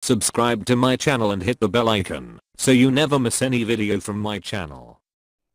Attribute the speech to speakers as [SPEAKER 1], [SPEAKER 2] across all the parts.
[SPEAKER 1] Subscribe to my channel and hit the bell icon so you never miss any video from my channel.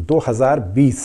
[SPEAKER 2] 2020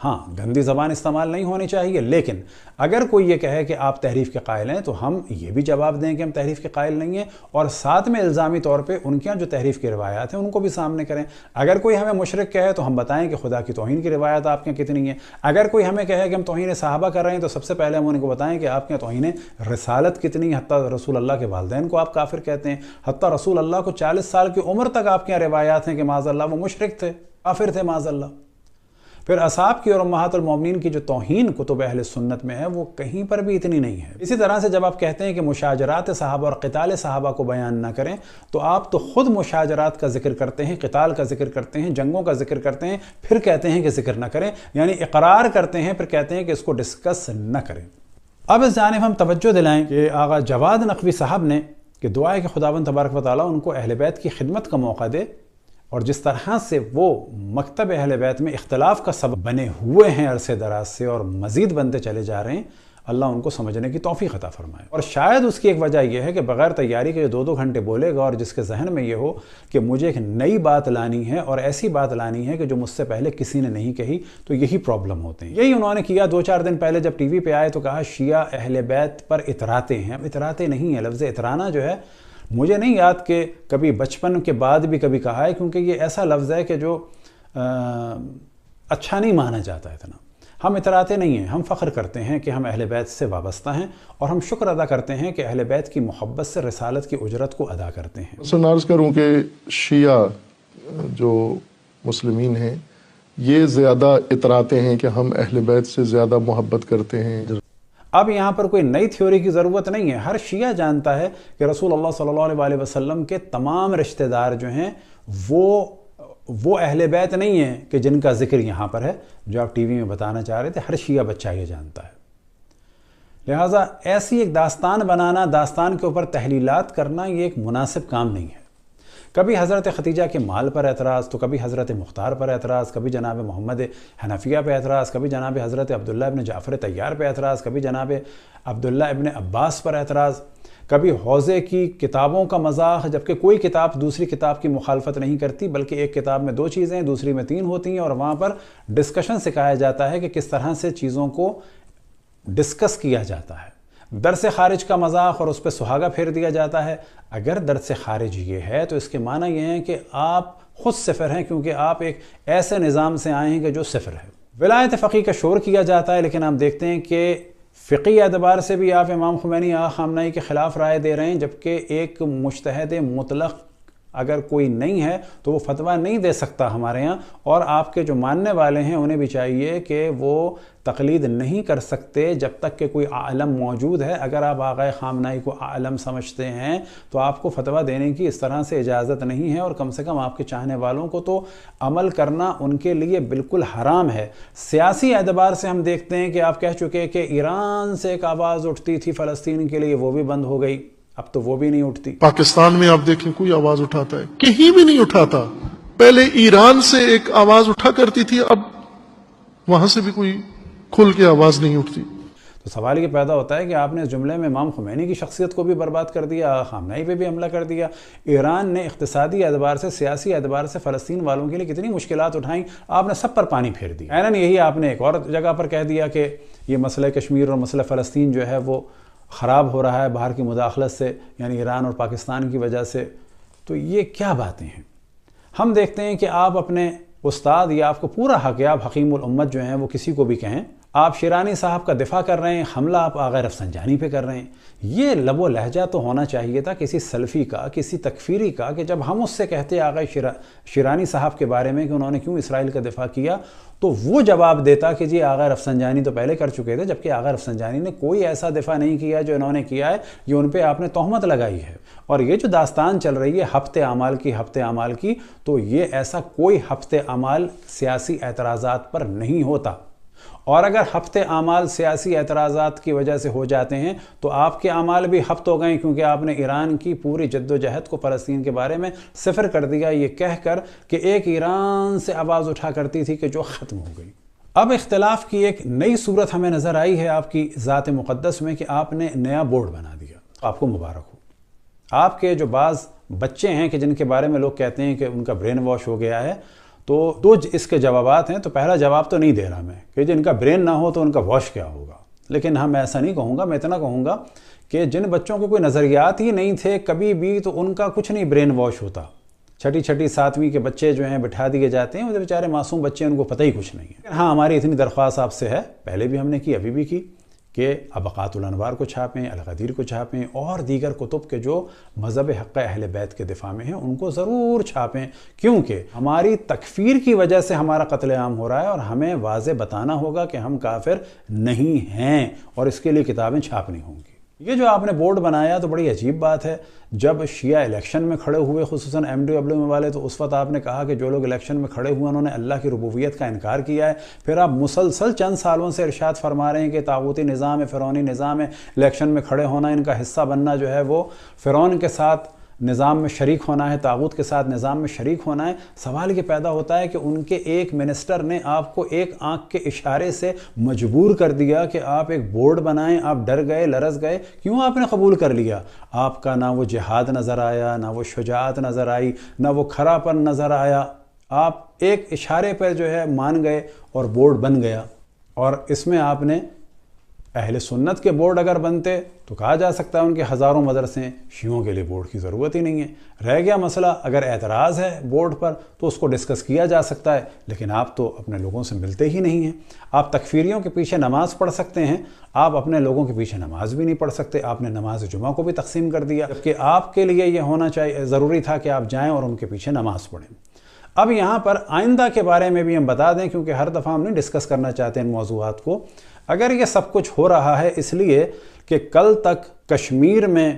[SPEAKER 2] ہاں گندی زبان استعمال نہیں ہونی چاہیے، لیکن اگر کوئی یہ کہے کہ آپ تحریف کے قائل ہیں تو ہم یہ بھی جواب دیں کہ ہم تحریف کے قائل نہیں ہیں، اور ساتھ میں الزامی طور پہ ان کے جو تحریف کی روایات ہیں ان کو بھی سامنے کریں۔ اگر کوئی ہمیں مشرک کہے تو ہم بتائیں کہ خدا کی توہین کی روایات آپ کے کتنی ہیں۔ اگر کوئی ہمیں کہے کہ ہم توہین صحابہ کر رہے ہیں تو سب سے پہلے ہم ان کو بتائیں کہ آپ کے توہین رسالت کتنی، حتیٰ رسول اللہ کے والدین کو آپ کافر کہتے ہیں، حتیٰ رسول اللہ کو 40 سال کی عمر تک آپ کے یہاں روایات ہیں کہ معاذ اللہ وہ مشرک تھے، کافر تھے معاذ اللہ۔ پھر اصحاب کی اور امہات المومنین کی جو توہین کتب اہل سنت میں ہے وہ کہیں پر بھی اتنی نہیں ہے۔ اسی طرح سے جب آپ کہتے ہیں کہ مشاجرات صحابہ اور قتال صحابہ کو بیان نہ کریں تو آپ تو خود مشاجرات کا ذکر کرتے ہیں، قتال کا ذکر کرتے ہیں، جنگوں کا ذکر کرتے ہیں، پھر کہتے ہیں کہ ذکر نہ کریں، یعنی اقرار کرتے ہیں پھر کہتے ہیں کہ اس کو ڈسکس نہ کریں۔ اب اس جانب ہم توجہ دلائیں کہ آغا جواد نقوی صاحب نے کہ دعا ہے کہ خداوند تبارک و تعالیٰ ان کو اہل بیت کی خدمت کا موقع دے، اور جس طرح سے وہ مکتب اہل بیت میں اختلاف کا سبب بنے ہوئے ہیں عرصے دراز سے اور مزید بنتے چلے جا رہے ہیں، اللہ ان کو سمجھنے کی توفیق عطا فرمائے۔ اور شاید اس کی ایک وجہ یہ ہے کہ بغیر تیاری کے 2-2 گھنٹے بولے گا اور جس کے ذہن میں یہ ہو کہ مجھے ایک نئی بات لانی ہے اور ایسی بات لانی ہے کہ جو مجھ سے پہلے کسی نے نہیں کہی، تو یہی پرابلم ہوتے ہیں۔ یہی انہوں نے کیا 2-4 دن پہلے جب ٹی وی پہ آئے تو کہا شیعہ اہل بیت پر اتراتے ہیں۔ اتراتے نہیں ہیں، لفظ اترانا جو ہے مجھے نہیں یاد کہ کبھی بچپن کے بعد بھی کبھی کہا ہے، کیونکہ یہ ایسا لفظ ہے کہ جو اچھا نہیں مانا جاتا اتنا۔ ہم اتراتے نہیں ہیں، ہم فخر کرتے ہیں کہ ہم اہل بیت سے وابستہ ہیں اور ہم شکر ادا کرتے ہیں کہ اہل بیت کی محبت سے رسالت کی اجرت کو ادا کرتے ہیں۔
[SPEAKER 3] مثلا عرض کروں کہ شیعہ جو مسلمین ہیں یہ زیادہ اتراتے ہیں کہ ہم اہل بیت سے زیادہ محبت کرتے ہیں۔
[SPEAKER 2] اب یہاں پر کوئی نئی تھیوری کی ضرورت نہیں ہے، ہر شیعہ جانتا ہے کہ رسول اللہ صلی اللہ علیہ وسلم کے تمام رشتہ دار جو ہیں وہ اہل بیت نہیں ہیں کہ جن کا ذکر یہاں پر ہے جو آپ ٹی وی میں بتانا چاہ رہے تھے، ہر شیعہ بچہ یہ جانتا ہے۔ لہٰذا ایسی ایک داستان بنانا، داستان کے اوپر تحلیلات کرنا یہ ایک مناسب کام نہیں ہے۔ کبھی حضرت ختیجہ کے مال پر اعتراض، تو کبھی حضرت مختار پر اعتراض، کبھی جناب محمد حنفیہ پہ اعتراض، کبھی جناب حضرت عبداللہ ابن جعفر طیار پہ اعتراض، کبھی جناب عبداللہ ابن عباس پر اعتراض، کبھی حوضے کی کتابوں کا مذاق، جبکہ کوئی کتاب دوسری کتاب کی مخالفت نہیں کرتی بلکہ ایک کتاب میں 2 چیزیں دوسری میں 3 ہوتی ہیں، اور وہاں پر ڈسکشن سکھایا جاتا ہے کہ کس طرح سے چیزوں کو ڈسکس کیا جاتا ہے۔ درس خارج کا مذاق اور اس پہ سہاگا پھیر دیا جاتا ہے۔ اگر درس خارج یہ ہے تو اس کے معنی یہ ہے کہ آپ خود صفر ہیں، کیونکہ آپ ایک ایسے نظام سے آئے ہیں کہ جو صفر ہے۔ ولایت فقیہ کا شور کیا جاتا ہے، لیکن آپ دیکھتے ہیں کہ فقی اعتبار سے بھی آپ امام خمینی آقا خامنہئی کے خلاف رائے دے رہے ہیں، جبکہ ایک مجتہد مطلق اگر کوئی نہیں ہے تو وہ فتویٰ نہیں دے سکتا ہمارے ہاں، اور آپ کے جو ماننے والے ہیں انہیں بھی چاہیے کہ وہ تقلید نہیں کر سکتے جب تک کہ کوئی عالم موجود ہے۔ اگر آپ آقا خامنہئی کو عالم سمجھتے ہیں تو آپ کو فتویٰ دینے کی اس طرح سے اجازت نہیں ہے، اور کم سے کم آپ کے چاہنے والوں کو تو عمل کرنا ان کے لیے بالکل حرام ہے۔ سیاسی اعتبار سے ہم دیکھتے ہیں کہ آپ کہہ چکے کہ ایران سے ایک آواز اٹھتی تھی فلسطین کے لیے، وہ بھی بند ہو گئی، اب تو وہ بھی نہیں اٹھتی۔
[SPEAKER 3] پاکستان میں آپ دیکھیں کوئی آواز اٹھاتا ہے؟ کہیں بھی نہیں اٹھاتا۔ پہلے ایران سے ایک آواز اٹھا کرتی تھی، اب وہاں سے بھی کوئی کھل کے آواز نہیں اٹھتی۔
[SPEAKER 2] تو سوال یہ پیدا ہوتا ہے کہ آپ نے اس جملے میں امام خمینی کی شخصیت کو بھی برباد کر دیا، خامنہئی پہ بھی حملہ کر دیا۔ ایران نے اقتصادی اعتبار سے، سیاسی اعتبار سے فلسطین والوں کے لیے کتنی مشکلات اٹھائیں، آپ نے سب پر پانی پھیر دیا۔ عیناً یہی آپ نے ایک اور جگہ پر کہہ دیا کہ یہ مسئلہ کشمیر اور مسئلہ فلسطین جو ہے وہ خراب ہو رہا ہے باہر کی مداخلت سے، یعنی ایران اور پاکستان کی وجہ سے۔ تو یہ کیا باتیں ہیں؟ ہم دیکھتے ہیں کہ آپ اپنے استاد یا آپ کو پورا حق ہے، آپ حکیم الامت جو ہیں وہ کسی کو بھی کہیں، آپ شیرانی صاحب کا دفاع کر رہے ہیں، حملہ آپ آغا رفسنجانی پہ کر رہے ہیں۔ یہ لب و لہجہ تو ہونا چاہیے تھا کسی سلفی کا، کسی تکفیری کا، کہ جب ہم اس سے کہتے آغا شیرانی صاحب کے بارے میں کہ انہوں نے کیوں اسرائیل کا دفاع کیا، تو وہ جواب دیتا کہ جی آغا رفسنجانی تو پہلے کر چکے تھے، جبکہ آغا رفسنجانی نے کوئی ایسا دفاع نہیں کیا جو انہوں نے کیا ہے، یہ ان پہ آپ نے تہمت لگائی ہے۔ اور یہ جو داستان چل رہی ہے ہفتے اعمال کی، تو یہ ایسا کوئی ہفتے اعمال سیاسی اعتراضات پر نہیں ہوتا، اور اگر ہفتے اعمال سیاسی اعتراضات کی وجہ سے ہو جاتے ہیں تو آپ کے اعمال بھی ہفت ہو گئے، کیونکہ آپ نے ایران کی پوری جد و جہد کو فلسطین کے بارے میں صفر کر دیا، یہ کہہ کر کہ ایک ایران سے آواز اٹھا کرتی تھی کہ جو ختم ہو گئی۔ اب اختلاف کی ایک نئی صورت ہمیں نظر آئی ہے آپ کی ذات مقدس میں کہ آپ نے نیا بورڈ بنا دیا، آپ کو مبارک ہو۔ آپ کے جو بعض بچے ہیں کہ جن کے بارے میں لوگ کہتے ہیں کہ ان کا برین واش ہو گیا ہے، تو دو اس کے جوابات ہیں. تو پہلا جواب تو نہیں دے رہا میں کہ جن کا برین نہ ہو تو ان کا واش کیا ہوگا، لیکن ہاں میں ایسا نہیں کہوں گا. میں اتنا کہوں گا کہ جن بچوں کے کوئی نظریات ہی نہیں تھے کبھی بھی، تو ان کا کچھ نہیں برین واش ہوتا. چھٹی 7ویں کے بچے جو ہیں بٹھا دیے جاتے ہیں، وہ بیچارے معصوم بچے، ان کو پتہ ہی کچھ نہیں ہے. ہاں ہماری اتنی درخواست آپ سے ہے، پہلے بھی ہم نے کی، ابھی بھی کی، کہ ابقات الانوار کو چھاپیں، الغدیر کو چھاپیں، اور دیگر کتب کے جو مذہب حق اہل بیت کے دفاع میں ہیں ان کو ضرور چھاپیں، کیونکہ ہماری تکفیر کی وجہ سے ہمارا قتل عام ہو رہا ہے، اور ہمیں واضح بتانا ہوگا کہ ہم کافر نہیں ہیں، اور اس کے لیے کتابیں چھاپنی ہوں گی. یہ جو آپ نے بورڈ بنایا تو بڑی عجیب بات ہے. جب شیعہ الیکشن میں کھڑے ہوئے، خصوصاً MDW والے، تو اس وقت آپ نے کہا کہ جو لوگ الیکشن میں کھڑے ہوئے انہوں نے اللہ کی ربوبیت کا انکار کیا ہے. پھر آپ مسلسل چند سالوں سے ارشاد فرما رہے ہیں کہ طاغوتی نظام ہے، فرعونی نظام ہے، الیکشن میں کھڑے ہونا، ان کا حصہ بننا جو ہے وہ فرعون کے ساتھ نظام میں شریک ہونا ہے، طاغوت کے ساتھ نظام میں شریک ہونا ہے. سوال یہ پیدا ہوتا ہے کہ ان کے ایک منسٹر نے آپ کو ایک آنکھ کے اشارے سے مجبور کر دیا کہ آپ ایک بورڈ بنائیں. آپ ڈر گئے، لرز گئے. کیوں آپ نے قبول کر لیا؟ آپ کا نہ وہ جہاد نظر آیا، نہ وہ شجاعت نظر آئی، نہ وہ کھرا پن نظر آیا. آپ ایک اشارے پر جو ہے مان گئے اور بورڈ بن گیا. اور اس میں آپ نے اہل سنت کے بورڈ اگر بنتے تو کہا جا سکتا ہے ان کے ہزاروں مدرسے ہیں، شیعوں کے لیے بورڈ کی ضرورت ہی نہیں ہے. رہ گیا مسئلہ اگر اعتراض ہے بورڈ پر تو اس کو ڈسکس کیا جا سکتا ہے، لیکن آپ تو اپنے لوگوں سے ملتے ہی نہیں ہیں. آپ تکفیریوں کے پیچھے نماز پڑھ سکتے ہیں، آپ اپنے لوگوں کے پیچھے نماز بھی نہیں پڑھ سکتے. آپ نے نماز جمعہ کو بھی تقسیم کر دیا، جبکہ آپ کے لیے یہ ہونا چاہیے، ضروری تھا کہ آپ جائیں اور ان کے پیچھے نماز پڑھیں. اب یہاں پر آئندہ کے بارے میں بھی ہم بتا دیں، کیونکہ ہر دفعہ ہم نہیں ڈسکس کرنا چاہتے ان موضوعات کو. اگر یہ سب کچھ ہو رہا ہے اس لیے کہ کل تک کشمیر میں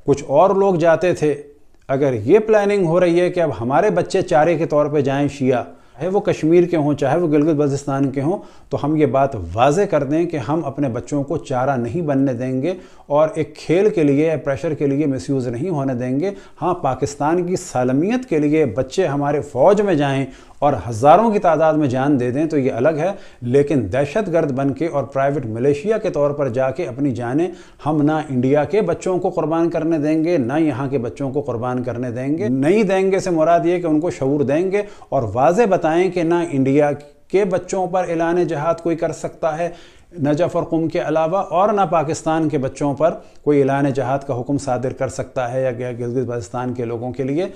[SPEAKER 2] کچھ اور لوگ جاتے تھے، اگر یہ پلاننگ ہو رہی ہے کہ اب ہمارے بچے چارے کے طور پہ جائیں شیعہ، چاہے وہ کشمیر کے ہوں چاہے وہ گلگت بلتستان کے ہوں، تو ہم یہ بات واضح کر دیں کہ ہم اپنے بچوں کو چارہ نہیں بننے دیں گے اور ایک کھیل کے لیے، پریشر کے لیے مس یوز نہیں ہونے دیں گے. ہاں پاکستان کی سالمیت کے لیے بچے ہمارے فوج میں جائیں اور ہزاروں کی تعداد میں جان دے دیں تو یہ الگ ہے، لیکن دہشت گرد بن کے اور پرائیویٹ ملیشیا کے طور پر جا کے اپنی جانیں ہم نہ انڈیا کے بچوں کو قربان کرنے دیں گے، نہ یہاں کے بچوں کو قربان کرنے دیں گے. نہیں دیں گے سے مراد یہ کہ ان کو شعور دیں گے اور واضح بتائیں کہ نہ انڈیا کے بچوں پر اعلان جہاد کوئی کر سکتا ہے نجف اور قم کے علاوہ، اور نہ پاکستان کے بچوں پر کوئی اعلان جہاد کا حکم صادر کر سکتا ہے یا گلگت بلتستان کے لوگوں کے لیے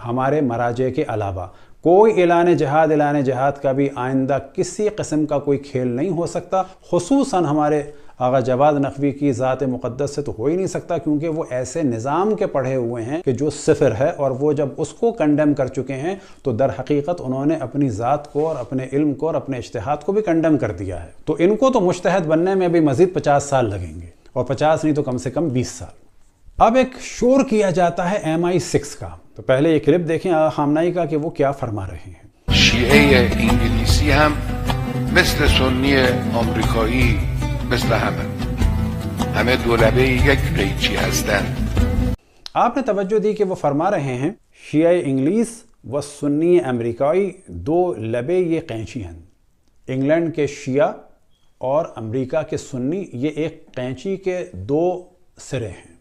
[SPEAKER 2] ہمارے مراجع کے علاوہ. کوئی اعلان جہاد کا بھی آئندہ کسی قسم کا کوئی کھیل نہیں ہو سکتا، خصوصاً ہمارے آغا جواد نقوی کی ذات مقدس سے تو ہو ہی نہیں سکتا، کیونکہ وہ ایسے نظام کے پڑھے ہوئے ہیں کہ جو صفر ہے، اور وہ جب اس کو کنڈیم کر چکے ہیں تو در حقیقت انہوں نے اپنی ذات کو اور اپنے علم کو اور اپنے اجتہاد کو بھی کنڈیم کر دیا ہے. تو ان کو تو مجتہد بننے میں بھی مزید 50 سال لگیں گے، اور 50 نہیں تو کم سے کم 20 سال. اب ایک شور کیا جاتا ہے MI6 کا، تو پہلے یہ کلپ دیکھیں آغا خامنہئی کا کہ وہ کیا فرما رہے ہیں.
[SPEAKER 4] شیعه انگلیسی هم مثل سنی آمریکایی مثل همه دولبه یک قیچی هستند.
[SPEAKER 2] آپ نے توجہ دی کہ وہ فرما رہے ہیں شیعہ انگلیس و سنی امریکائی دو لبے یہ قینچی ہیں. انگلینڈ کے شیعہ اور امریکہ کے سنی یہ ایک قینچی کے دو سرے ہیں،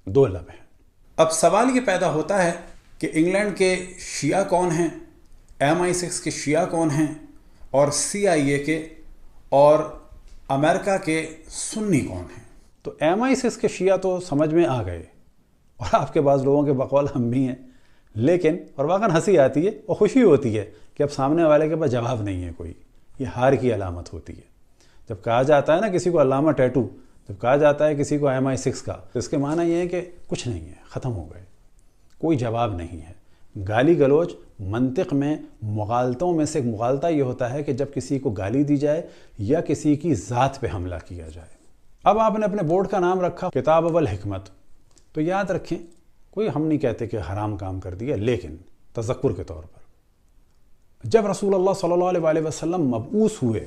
[SPEAKER 2] دو لب ہیں. اب سوال یہ پیدا ہوتا ہے کہ انگلینڈ کے شیعہ کون ہیں، MI6 کے شیعہ کون ہیں، اور CIA کے اور امریکہ کے سنی کون ہیں. تو MI6 کے شیعہ تو سمجھ میں آ گئے، اور آپ کے بعض لوگوں کے بقول ہم بھی ہیں، لیکن اور واقعاً ہنسی آتی ہے اور خوشی ہوتی ہے کہ اب سامنے والے کے پاس جواب نہیں ہے کوئی. یہ ہار کی علامت ہوتی ہے. جب کہا جاتا ہے نا کسی کو علامہ ٹیٹو، جب کہا جاتا ہے کسی کو MI6 کا، تو اس کے معنی یہ ہے کہ کچھ نہیں ہے، ختم ہو گئے، کوئی جواب نہیں ہے. گالی گلوچ منطق میں مغالطوں میں سے ایک مغالطہ یہ ہوتا ہے کہ جب کسی کو گالی دی جائے یا کسی کی ذات پہ حملہ کیا جائے. اب آپ نے اپنے بورڈ کا نام رکھا کتاب والحکمت، تو یاد رکھیں کوئی ہم نہیں کہتے کہ حرام کام کر دیا، لیکن تذکر کے طور پر جب رسول اللہ صلی اللہ علیہ وسلم مبعوث ہوئے،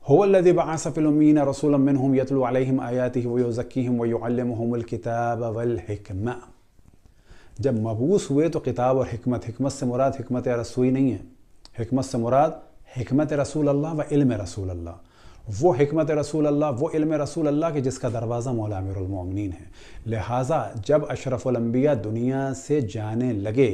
[SPEAKER 2] هو الذي بعث في الأميين رسولا منهم يتلو عليهم آياته ويزكيهم ويعلمهم الكتاب والحکمہ. جب مبعوث ہوئے تو کتاب اور حکمت، حکمت سے مراد حکمت رسولی نہیں ہے، حکمت سے مراد حکمت رسول اللہ و علم رسول اللہ. وہ حکمت رسول اللہ، وہ علم رسول اللہ کہ جس کا دروازہ مولا امیر المومنین ہے. لہٰذا جب اشرف الانبیاء دنیا سے جانے لگے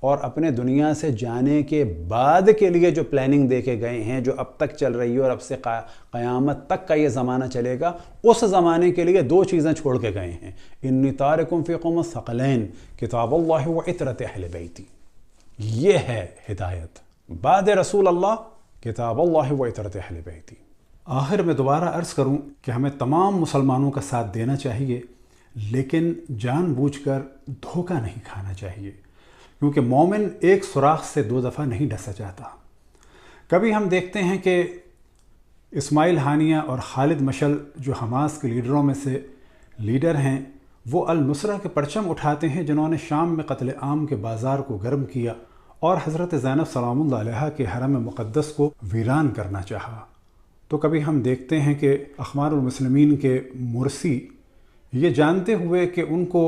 [SPEAKER 2] اور اپنے دنیا سے جانے کے بعد کے لیے جو پلاننگ دے کے گئے ہیں، جو اب تک چل رہی ہے اور اب سے قیامت تک کا یہ زمانہ چلے گا، اس زمانے کے لیے 2 چیزیں چھوڑ کے گئے ہیں۔ انی تارکم فیکم الثقلین کتاب اللہ و عطرت اہل بیتی، یہ ہے ہدایت بعد رسول اللہ، کتاب اللہ و عطرت اہل بیتی۔ آخر میں دوبارہ عرض کروں کہ ہمیں تمام مسلمانوں کا ساتھ دینا چاہیے، لیکن جان بوجھ کر دھوکہ نہیں کھانا چاہیے، کیونکہ مومن ایک سوراخ سے 2 دفعہ نہیں ڈسا جاتا۔ کبھی ہم دیکھتے ہیں کہ اسماعیل ہانیہ اور خالد مشعل جو حماس کے لیڈروں میں سے لیڈر ہیں، وہ النصرہ کے پرچم اٹھاتے ہیں، جنہوں نے شام میں قتل عام کے بازار کو گرم کیا اور حضرت زینب سلام اللہ علیہا کے حرم مقدس کو ویران کرنا چاہا۔ تو کبھی ہم دیکھتے ہیں کہ اخبار المسلمین کے مرسی یہ جانتے ہوئے کہ ان کو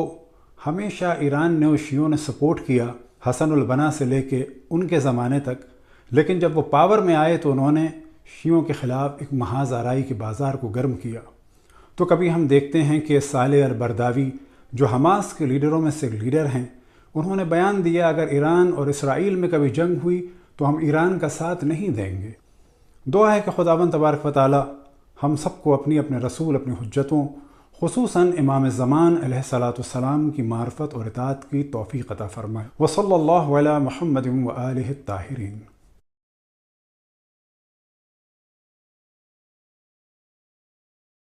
[SPEAKER 2] ہمیشہ ایران نے اور شیعوں نے سپورٹ کیا، حسن البنا سے لے کے ان کے زمانے تک، لیکن جب وہ پاور میں آئے تو انہوں نے شیعوں کے خلاف ایک محاذ آرائی کے بازار کو گرم کیا۔ تو کبھی ہم دیکھتے ہیں کہ صالح البرداوی جو حماس کے لیڈروں میں سے لیڈر ہیں، انہوں نے بیان دیا اگر ایران اور اسرائیل میں کبھی جنگ ہوئی تو ہم ایران کا ساتھ نہیں دیں گے۔ دعا ہے کہ خداوند تبارک و تعالی ہم سب کو اپنے رسول، اپنی حجتوں، خصوصاً امام زمان علیہ الصلاۃ والسلام کی معرفت اور اطاعت کی توفیق عطا فرمائے۔ وصلی اللہ علی محمد و آلہ الطاہرین۔